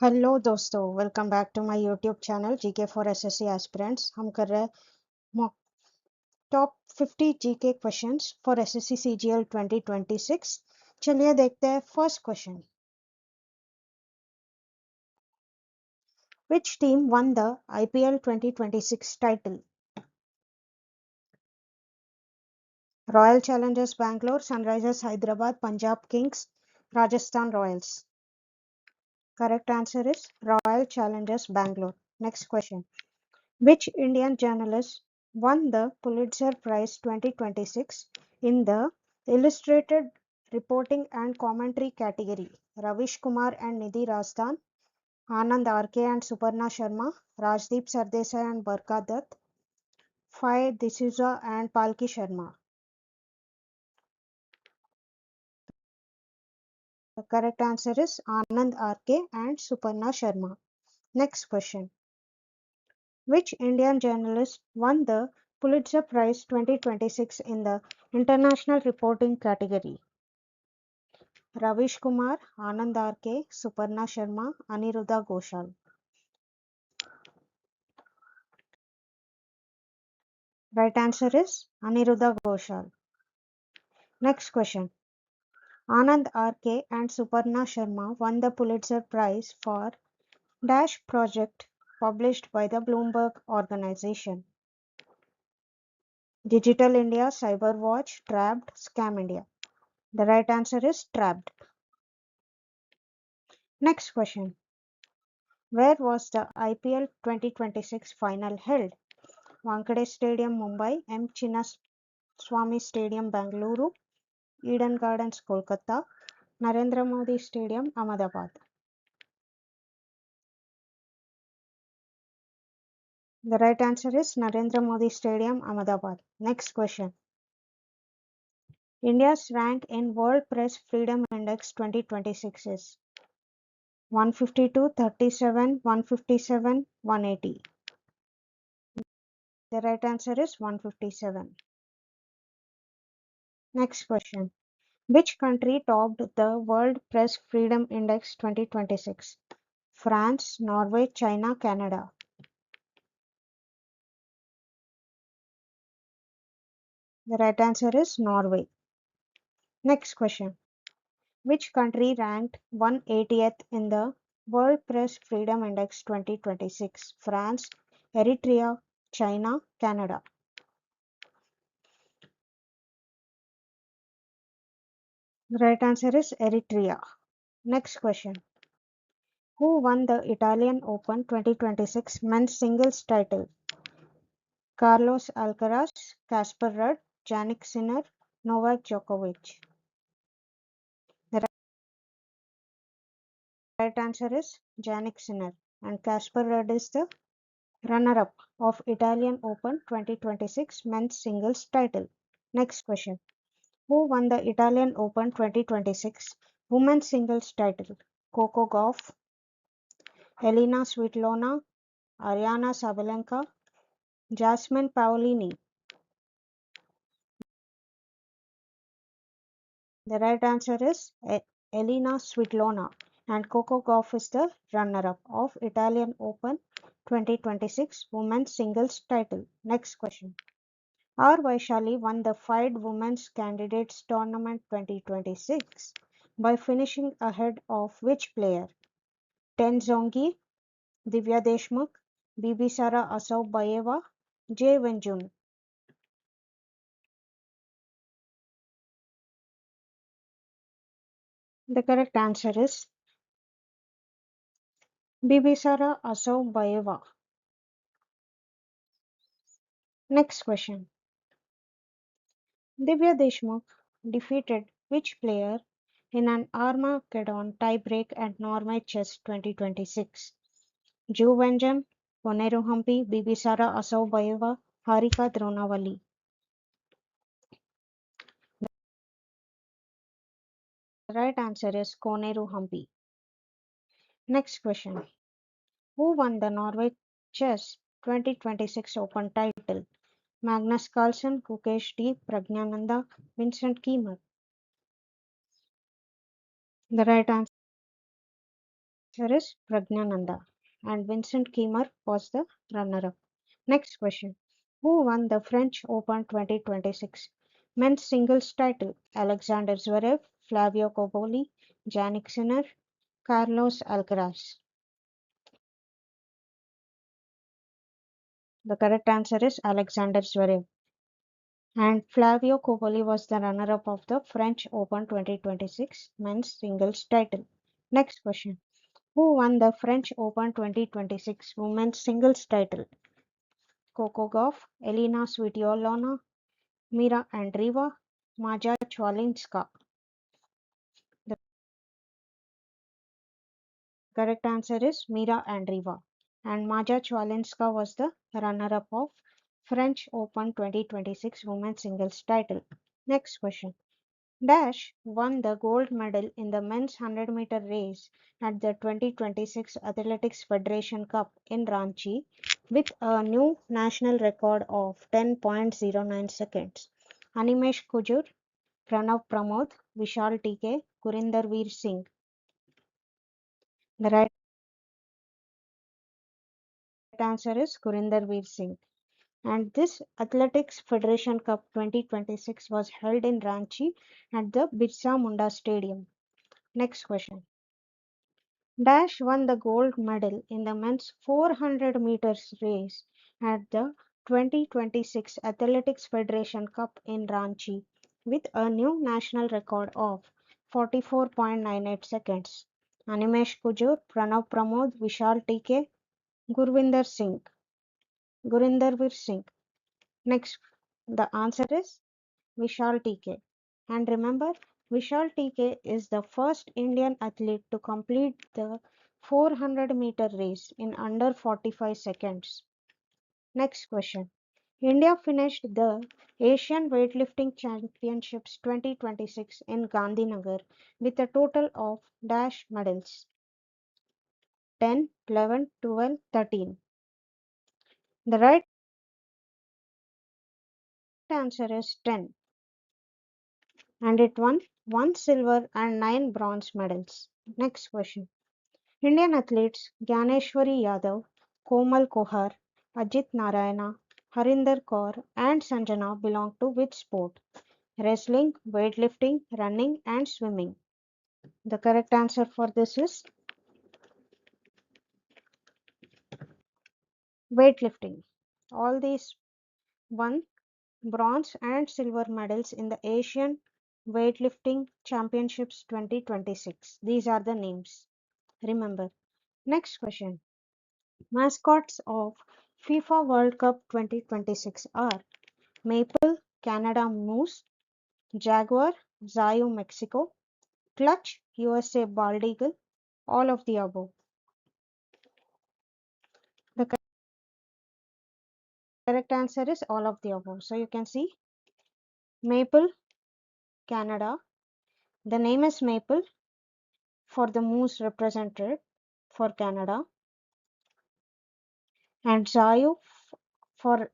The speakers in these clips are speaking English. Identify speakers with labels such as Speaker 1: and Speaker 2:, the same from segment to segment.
Speaker 1: Hello दोस्तों, welcome back to my YouTube channel GK for SSC aspirants. हम कर रहे हैं top 50 GK questions for SSC CGL 2026। चलिए देखते हैं first question. Which team won the IPL 2026 title? Royal Challengers Bangalore, Sunrisers Hyderabad, Punjab Kings, Rajasthan Royals. Correct answer is Royal Challengers Bangalore. Next question. Which Indian journalist won the Pulitzer Prize 2026 in the Illustrated Reporting and Commentary category? Ravish Kumar and Nidhi Rasdan, Anand RK and Suparna Sharma, Rajdeep Sardesai and Barka Dutt, Fai D'Souza and Palki Sharma. The correct answer is Anand RK and Suparna Sharma. Next question. Which Indian journalist won the Pulitzer Prize 2026 in the International Reporting category? Ravish Kumar, Anand RK, Suparna Sharma, Aniruddha Ghoshal. Right answer is Aniruddha Ghoshal. Next question. Anand RK and Suparna Sharma won the Pulitzer Prize for Dash project published by the Bloomberg organization. Digital India, Cyberwatch, Trapped, Scam India. The right answer is Trapped. Next question. Where was the IPL 2026 final held? Wankhede Stadium, Mumbai, M. Chinnaswamy Stadium, Bengaluru, Eden Gardens, Kolkata, Narendra Modi Stadium, Ahmedabad. The right answer is Narendra Modi Stadium, Ahmedabad. Next question. India's rank in World Press Freedom Index 2026 is 152, 37, 157, 180. The right answer is 157. Next question. Which country topped the World Press Freedom Index 2026? France, Norway, China, Canada. The right answer is Norway. Next question. Which country ranked 180th in the World Press Freedom Index 2026? France, Eritrea, China, Canada. The right answer is Eritrea. Next question. Who won the Italian Open 2026 men's singles title? Carlos Alcaraz, Casper Ruud, Jannik Sinner, Novak Djokovic. The right answer is Jannik Sinner, and Casper Ruud is the runner-up of Italian Open 2026 men's singles title. Next question. Who won the Italian Open 2026 women's singles title? Coco Gauff, Elina Svitolina, Ariana Sabalenka, Jasmine Paolini. The right answer is Elina Svitolina, and Coco Gauff is the runner-up of Italian Open 2026 women's singles title. Next question. R. Vaishali won the FIDE Women's Candidates Tournament 2026 by finishing ahead of which player? Tenzongi, Divya Deshmukh, Bibisara Asaubayeva, Jay Wenjun. The correct answer is Bibisara Asaubayeva. Next question. Divya Deshmukh defeated which player in an Armageddon tiebreak at Norway Chess 2026? Joe Venjan, Koneru Hampi, Bibisara Asaubayeva, Harika Dronawali. The right answer is Koneru Hampi. Next question. Who won the Norway Chess 2026 Open title? Magnus Carlsen, Gukesh D, Pragnananda, Vincent Kiemer. The right answer Answer is Pragnananda. And Vincent Kiemer was the runner-up. Next question. Who won the French Open 2026 men's singles title? Alexander Zverev, Flavio Cobolli, Jannik Sinner, Carlos Alcaraz. The correct answer is Alexander Zverev. And Flavio Cobolli was the runner-up of the French Open 2026 men's singles title. Next question. Who won the French Open 2026 women's singles title? Coco Gauff, Elina Svitolina, Mira Andreeva, Maja Chwalinska. The correct answer is Mira Andreeva. And Maja Chwalinska was the runner-up of French Open 2026 women's singles title. Next question. Dash won the gold medal in the men's 100-meter race at the 2026 Athletics Federation Cup in Ranchi with a new national record of 10.09 seconds. Animesh Kujur, Pranav Pramod, Vishal TK, Kurinder Veer Singh. The right answer is Kurinder Veer Singh. And this Athletics Federation Cup 2026 was held in Ranchi at the Birsa Munda Stadium. Next question. Dash won the gold medal in the men's 400 meters race at the 2026 Athletics Federation Cup in Ranchi with a new national record of 44.98 seconds. Animesh Kujur, Pranav Pramod, Vishal TK, Gurvinder Singh, Gurinder Veer Singh. Next, the answer is Vishal TK. And remember, Vishal TK is the first Indian athlete to complete the 400-meter race in under 45 seconds. Next question. India finished the Asian Weightlifting Championships 2026 in Gandhinagar with a total of dash medals 10, 11, 12, 13. The right answer is 10, and it won 1 silver and 9 bronze medals. Next question. Indian athletes Gyaneshwari Yadav, Komal Kohar, Ajit Narayana, Harinder Kaur, and Sanjana belong to which sport? Wrestling, weightlifting, running, and swimming. The correct answer for this is weightlifting. All these won bronze and silver medals in the Asian Weightlifting Championships 2026. These are the names. Remember. Next question. Mascots of FIFA World Cup 2026 are Maple, Canada Moose, Jaguar, Zayu, Mexico, Clutch, USA Bald Eagle, all of the above. The correct answer is all of the above. So you can see Maple, Canada. The name is Maple for the moose represented for Canada, and Zayu for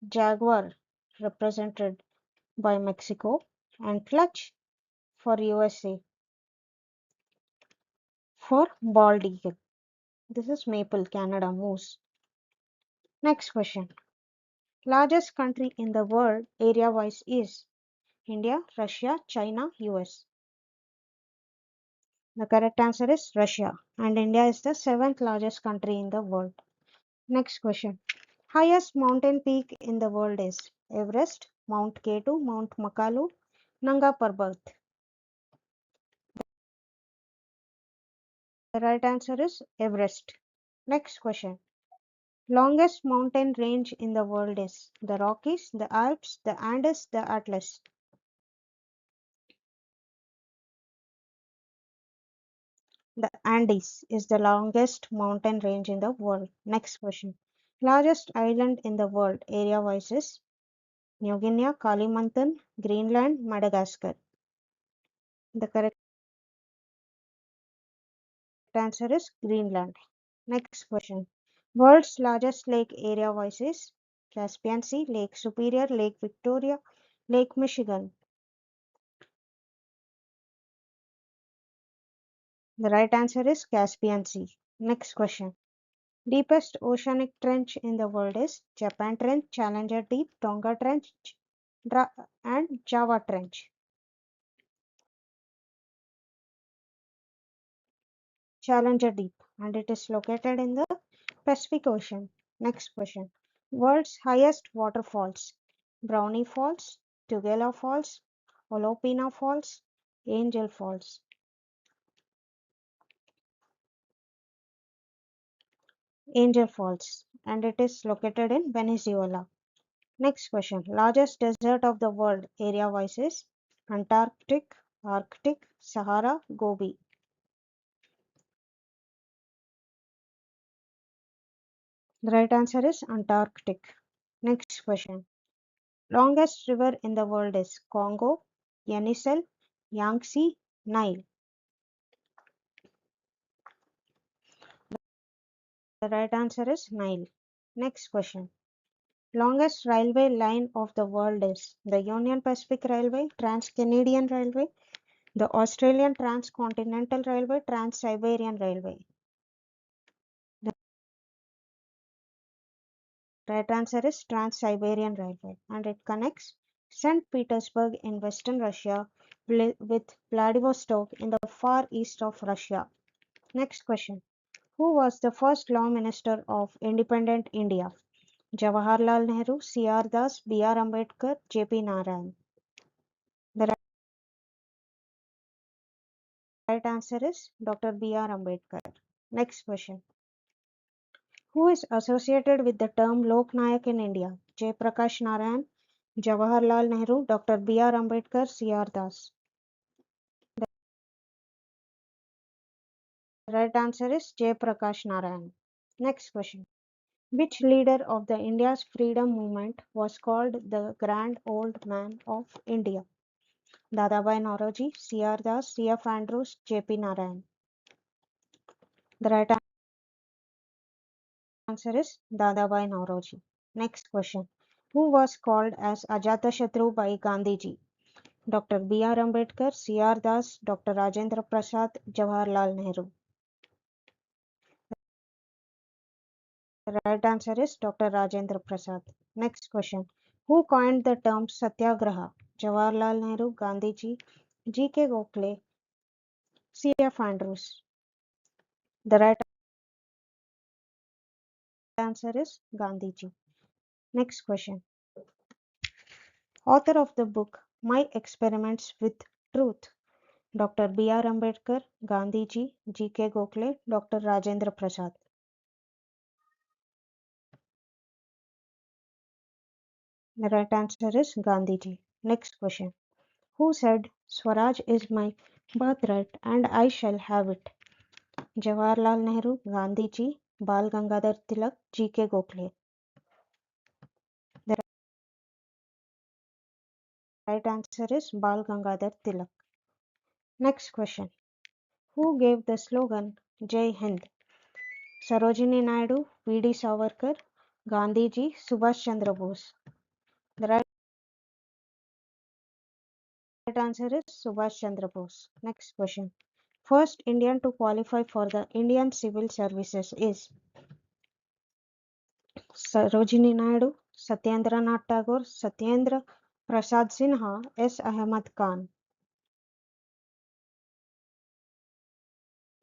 Speaker 1: Jaguar represented by Mexico, and Clutch for USA for bald eagle. This is Maple, Canada moose. Next question. Largest country in the world area-wise is India, Russia, China, US. The correct answer is Russia, and India is the 7th largest country in the world. Next question. Highest mountain peak in the world is Everest, Mount K2, Mount Makalu, Nanga Parbat. The right answer is Everest. Next question. Longest mountain range in the world is the Rockies, the Alps, the Andes, the Atlas. The Andes is the longest mountain range in the world. Next question. Largest island in the world area-wise is New Guinea, Kalimantan, Greenland, Madagascar. The correct answer is Greenland. Next question. World's largest lake area-wise is Caspian Sea, Lake Superior, Lake Victoria, Lake Michigan. The right answer is Caspian Sea. Next question. Deepest oceanic trench in the world is Japan Trench, Challenger Deep, Tonga Trench, and Java Trench. Challenger Deep, and it is located in the Pacific Ocean. Next question. World's highest waterfalls. Brownie Falls, Tugela Falls, Olopina Falls, Angel Falls. Angel Falls, and it is located in Venezuela. Next question. Largest desert of the world area-wise is Antarctic, Arctic, Sahara, Gobi. The right answer is Antarctic. Next question. Longest river in the world is Congo, Yenisei, Yangtze, Nile. The right answer is Nile. Next question. Longest railway line of the world is the Union Pacific Railway, Trans-Canadian Railway, the Australian Transcontinental Railway, Trans-Siberian Railway. The right answer is Trans-Siberian Railway, and it connects St. Petersburg in western Russia with Vladivostok in the far east of Russia. Next question. Who was the first Law Minister of independent India? Jawaharlal Nehru, C.R. Das, B.R. Ambedkar, J.P. Narayan. The right answer is Dr. B.R. Ambedkar. Next question. Who is associated with the term Lok Nayak in India? J. Prakash Narayan, Jawaharlal Nehru, Dr. B.R. Ambedkar, C.R. Das. The right answer is J. Prakash Narayan. Next question. Which leader of the India's freedom movement was called the Grand Old Man of India? Dadabhai Naoroji, C.R. Das, C.F. Andrews, J.P. Narayan. The right answer is Dadabhai Naoroji. Next question. Who was called as Ajatashatru by Gandhiji? Dr. B.R. Ambedkar, C.R. Das, Dr. Rajendra Prasad, Jawaharlal Nehru. The right answer is Dr. Rajendra Prasad. Next question. Who coined the term Satyagraha? Jawaharlal Nehru, Gandhiji, G.K. Gokhale, C.F. Andrews. The right answer is Gandhiji. Next question. Author of the book My Experiments with Truth. Dr. B.R. Ambedkar, Gandhiji, G.K. Gokhale, Dr. Rajendra Prasad. The right answer is Gandhiji. Next question. Who said Swaraj is my birthright and I shall have it? Jawaharlal Nehru, Gandhiji, Bal Gangadhar Tilak, G.K. Gokhale. The right answer is Bal Gangadhar Tilak. Next question. Who gave the slogan Jai Hind? Sarojini Naidu, V.D. Savarkar, Gandhiji, Subhash Chandra Bose. The right answer is Subhash Chandra Bose. Next question. First Indian to qualify for the Indian Civil Services is Sarojini Naidu, Satyendra Nath Tagore, Satyendra Prasad Sinha, S. Ahmad Khan.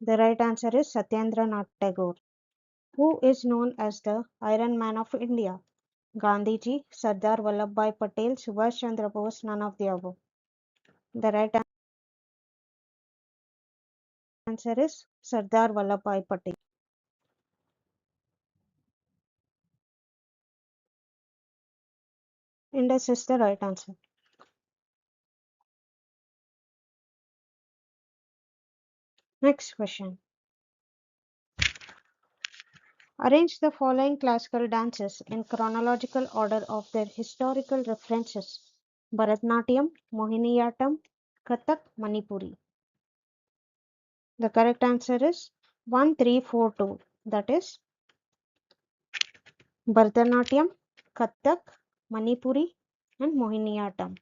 Speaker 1: The right answer is Satyendra Nath Tagore. Who is known as the Iron Man of India? Gandhiji, Sardar Vallabhbhai Patel, Subhash Chandra Bose, none of the above. The right answer is Sardar Vallabhbhai Patel. Indus is the right answer. Next question. Arrange the following classical dances in chronological order of their historical references. Bharatnatyam, Mohiniyattam, Kathak, Manipuri. The correct answer is 1342. That is Bharatanatyam, Kathak, Manipuri, and Mohiniyattam.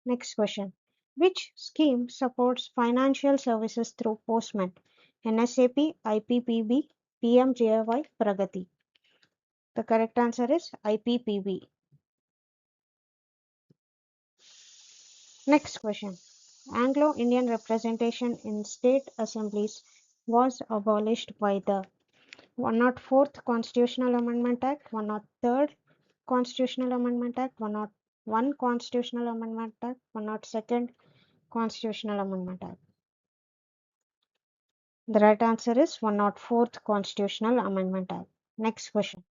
Speaker 1: Next question. Which scheme supports financial services through postmen? NSAP, IPPB, PMJY, Pragati. The correct answer is IPPB. Next question. Anglo-Indian representation in state assemblies was abolished by the 104th Constitutional Amendment Act, 103rd Constitutional Amendment Act, 101 Constitutional Amendment Act, 102nd Constitutional Amendment Act. The right answer is 104th Constitutional Amendment Act. Next question.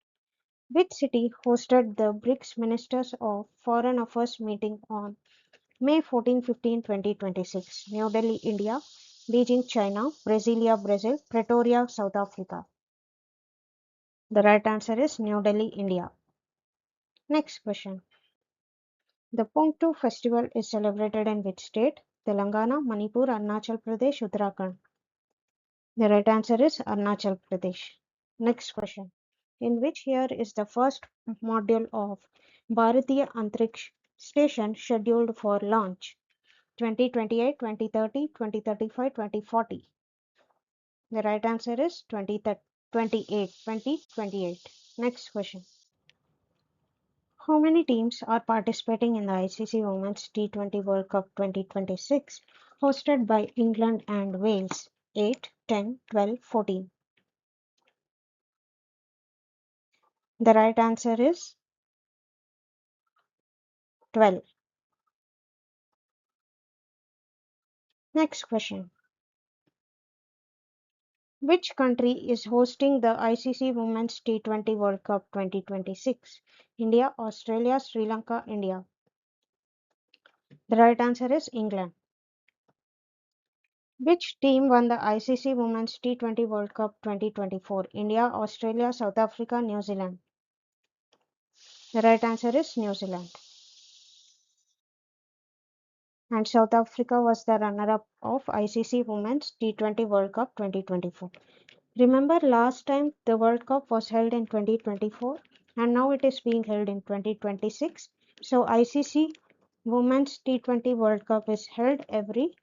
Speaker 1: Which city hosted the BRICS Ministers of Foreign Affairs meeting on May 14-15, 2026? New Delhi, India; Beijing, China; Brasilia, Brazil; Pretoria, South Africa. The right answer is New Delhi, India. Next question. The Pongtu festival is celebrated in which state? Telangana, Manipur, Arunachal Pradesh, Uttarakhand. The right answer is Arunachal Pradesh. Next question. In which year is the first module of Bharatiya Antariksh Station scheduled for launch? 2028, 2030, 2035, 2040. The right answer is 2028. Next question. How many teams are participating in the ICC Women's T20 World Cup 2026 hosted by England and Wales? 8, 10, 12, 14. The right answer is 12. Next question. Which country is hosting the ICC Women's T20 World Cup 2026? India, Australia, Sri Lanka, India. The right answer is England. Which team won the ICC Women's T20 World Cup 2024? India, Australia, South Africa, New Zealand. The right answer is New Zealand. And South Africa was the runner-up of ICC Women's T20 World Cup 2024. Remember last time the World Cup was held in 2024 and now it is being held in 2026. So ICC Women's T20 World Cup is held every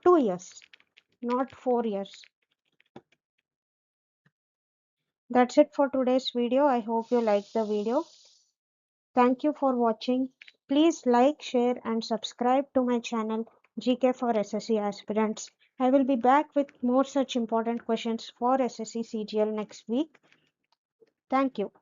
Speaker 1: 2 years, not 4 years. That's it for today's video. I hope you liked the video. Thank you for watching. Please like, share and subscribe to my channel GK for SSC Aspirants. I will be back with more such important questions for SSC CGL next week. Thank you.